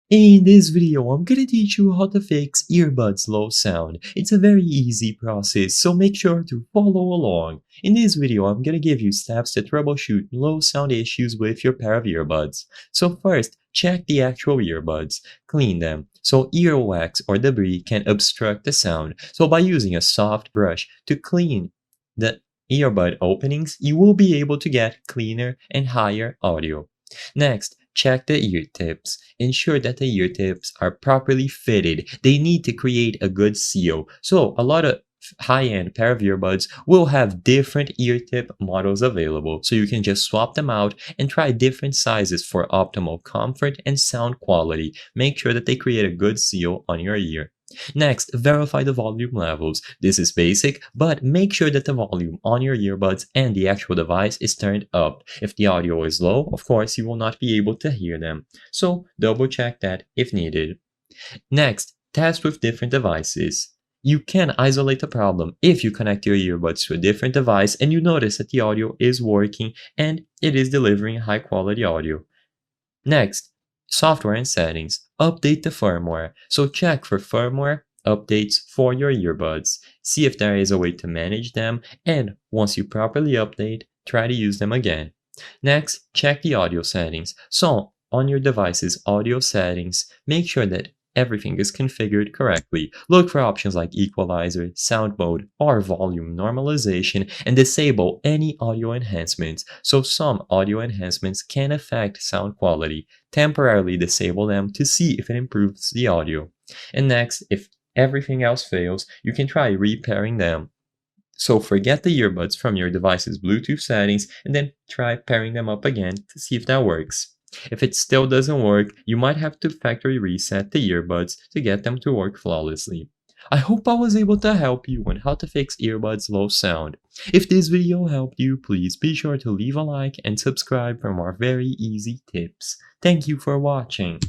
In this video, I'm gonna teach you how to fix earbuds low sound. It's a very easy process, so make sure to follow along. In this video, I'm gonna give you steps to troubleshoot low sound issues with your pair of earbuds. So first, check the actual earbuds. Clean them, so earwax or debris can obstruct the sound. So by using a soft brush to clean the earbud openings, you will be able to get cleaner and higher audio. Next, check the ear tips. Ensure that the ear tips are properly fitted. They need to create a good seal. So a lot of high-end pair of earbuds will have different ear tip models available. So you can just swap them out and try different sizes for optimal comfort and sound quality. Make sure that they create a good seal on your ear. Next, verify the volume levels. This is basic, but make sure that the volume on your earbuds and the actual device is turned up. If the audio is low, of course, you will not be able to hear them. So double check that if needed. Next, test with different devices. You can isolate the problem if you connect your earbuds to a different device and you notice that the audio is working and it is delivering high quality audio. Next, software and settings. Update the firmware. So check for firmware updates for your earbuds. See if there is a way to manage them, and once you properly update, try to use them again. Next, check the audio settings. So on your device's audio settings, make sure that everything is configured correctly. Look for options like equalizer, sound mode, or volume normalization, and disable any audio enhancements. So some audio enhancements can affect sound quality. Temporarily disable them to see if it improves the audio. And next, if everything else fails, you can try repairing them. So forget the earbuds from your device's Bluetooth settings and then try pairing them up again to see if that works. If it still doesn't work, you might have to factory reset the earbuds to get them to work flawlessly. I hope I was able to help you on how to fix earbuds low sound. If this video helped you, please be sure to leave a like and subscribe for more very easy tips. Thank you for watching.